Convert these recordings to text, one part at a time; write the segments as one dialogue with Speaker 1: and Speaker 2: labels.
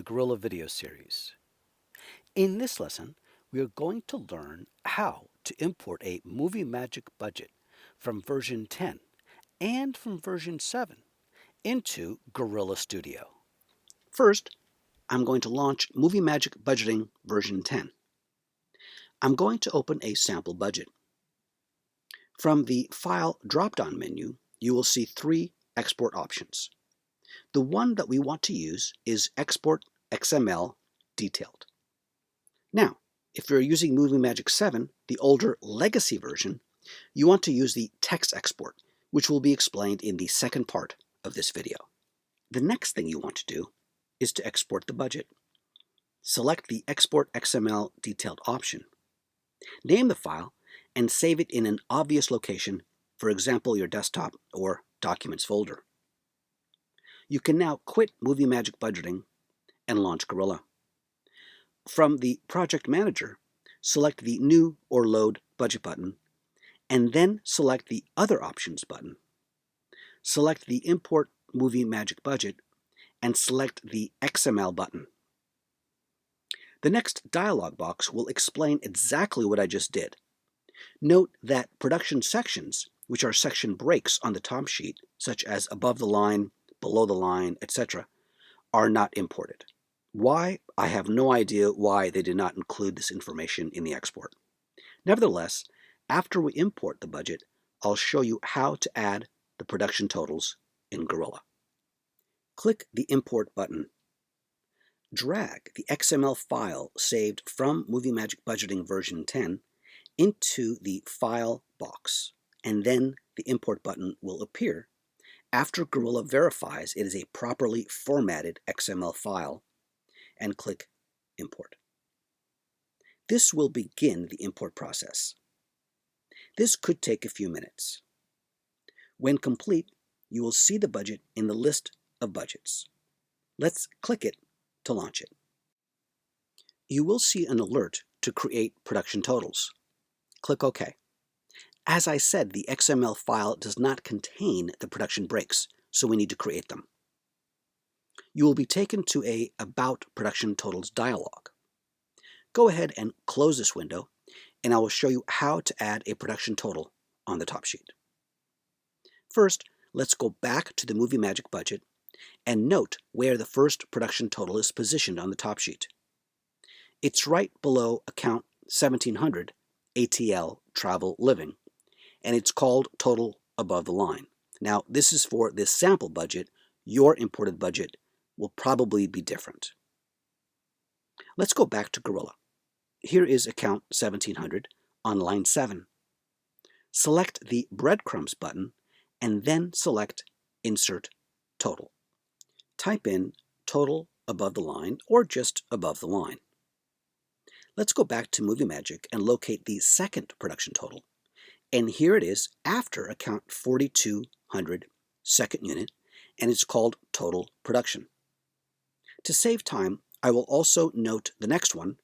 Speaker 1: Gorilla video series. In this lesson, we are going to learn how to import a Movie Magic budget from version 10 and from version 7 into Gorilla Studio. First, I'm going to launch Movie Magic Budgeting version 10. I'm going to open a sample budget. From the File drop-down menu, you will see three export options. The one that we want to use is Export XML Detailed. Now, if you're using Movie Magic 7, the older legacy version, you want to use the text export, which will be explained in the second part of this video. The next thing you want to do is to export the budget. Select the Export XML Detailed option. Name the file and save it in an obvious location, for example, your desktop or Documents folder. You can now quit Movie Magic Budgeting and launch Gorilla. From the Project Manager, select the New or Load Budget button, and then select the Other Options button. Select the Import Movie Magic Budget, and select the XML button. The next dialog box will explain exactly what I just did. Note that production sections, which are section breaks on the top sheet, such as above the line, below the line, etc., are not imported. Why? I have no idea why they did not include this information in the export. Nevertheless, after we import the budget, I'll show you how to add the production totals in Gorilla. Click the Import button. Drag the XML file saved from Movie Magic Budgeting version 10 into the File box, and then the Import button will appear after Gorilla verifies it is a properly formatted XML file, and click Import. This will begin the import process. This could take a few minutes. When complete, you will see the budget in the list of budgets. Let's click it to launch it. You will see an alert to create production totals. Click OK. As I said, the XML file does not contain the production breaks, so we need to create them. You will be taken to a About Production Totals dialog. Go ahead and close this window, and I will show you how to add a production total on the top sheet. First, let's go back to the Movie Magic budget and note where the first production total is positioned on the top sheet. It's right below account 1700 ATL Travel Living, and it's called Total Above the Line. Now, this is for this sample budget. Your imported budget will probably be different. Let's go back to Gorilla. Here is account 1700 on line 7. Select the Breadcrumbs button and then select Insert Total. Type in Total Above the Line or just above the line. Let's go back to Movie Magic and locate the second production total. And here it is after account 4200 second unit, and it's called Total Production. To save time, I will also note the next one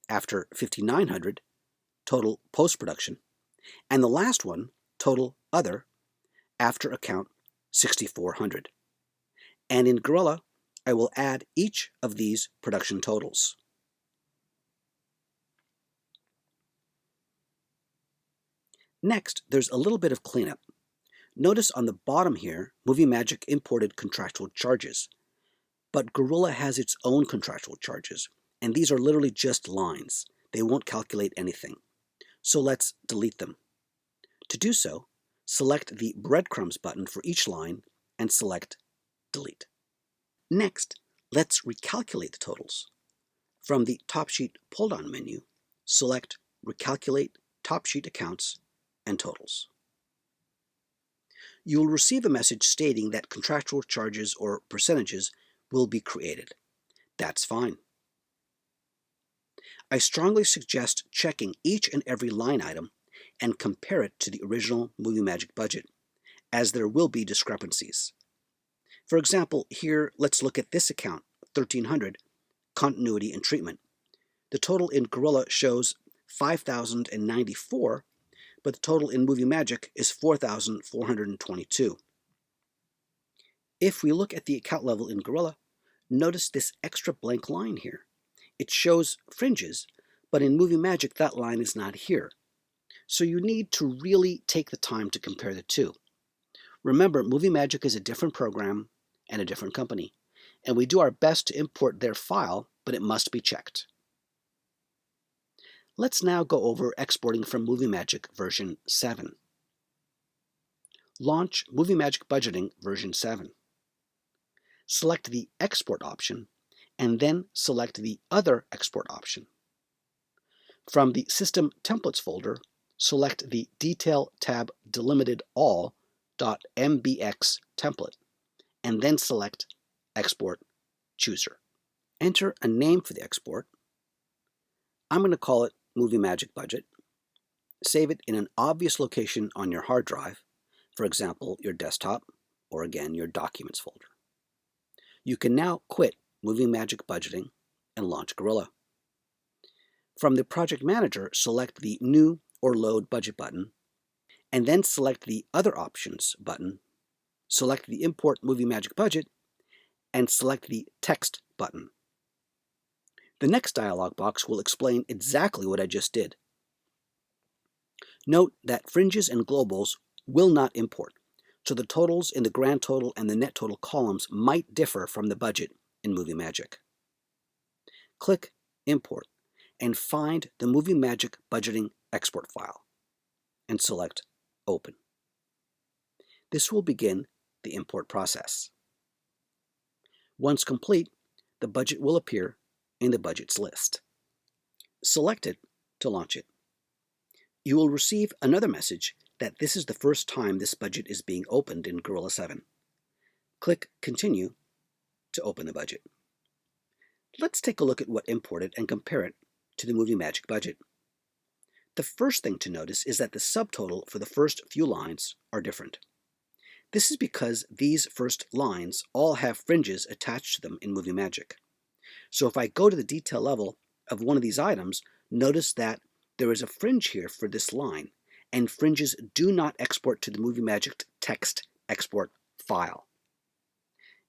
Speaker 1: after 5900, Total Post-Production, and the last one, Total Other, after account 6400. And in Gorilla, I will add each of these production totals. Next, there's a little bit of cleanup. Notice on the bottom here, Movie Magic imported contractual charges, but Gorilla has its own contractual charges, and these are literally just lines. They won't calculate anything. So let's delete them. To do so, select the Breadcrumbs button for each line and select Delete. Next, let's recalculate the totals. From the Top Sheet pull-down menu, select Recalculate Top Sheet Accounts and Totals. You will receive a message stating that contractual charges or percentages will be created. That's fine. I strongly suggest checking each and every line item and compare it to the original Movie Magic budget, as there will be discrepancies. For example, here let's look at this account, 1300, Continuity and Treatment. The total in Gorilla shows 5,094, but the total in Movie Magic is 4,422. If we look at the account level in Gorilla, Notice this extra blank line here. It shows fringes, but in Movie Magic that line is not here. So you need to really take the time to compare the two. Remember, Movie Magic is a different program and a different company, and we do our best to import their file, but it must be checked. Let's now go over exporting from Movie Magic version 7. Launch Movie Magic Budgeting version 7. Select the Export option, and then select the Other Export option. From the System Templates folder, select the Detail tab delimited all.mbx template, and then select Export Chooser. Enter a name for the export. I'm going to call it Movie Magic Budget. Save it in an obvious location on your hard drive, for example, your desktop, or again, your Documents folder. You can now quit Movie Magic Budgeting and launch Gorilla. From the Project Manager, select the New or Load Budget button, and then select the Other Options button, select the Import Movie Magic Budget, and select the Text button. The next dialog box will explain exactly what I just did. Note that fringes and globals will not import, so the totals in the grand total and the net total columns might differ from the budget in Movie Magic. Click Import and find the Movie Magic Budgeting export file and select Open. This will begin the import process. Once complete, the budget will appear in the Budgets list. Select it to launch it. You will receive another message that this is the first time this budget is being opened in Gorilla 7. Click Continue to open the budget. Let's take a look at what imported and compare it to the Movie Magic budget. The first thing to notice is that the subtotal for the first few lines are different. This is because these first lines all have fringes attached to them in Movie Magic. So if I go to the detail level of one of these items, notice that there is a fringe here for this line, and fringes do not export to the Movie Magic text export file.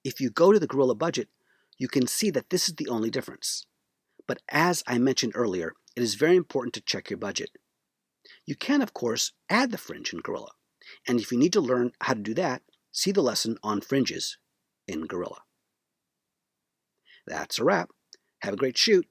Speaker 1: If you go to the Gorilla budget, you can see that this is the only difference. But as I mentioned earlier, it is very important to check your budget. You can, of course, add the fringe in Gorilla, and if you need to learn how to do that, see the lesson on fringes in Gorilla. That's a wrap. Have a great shoot.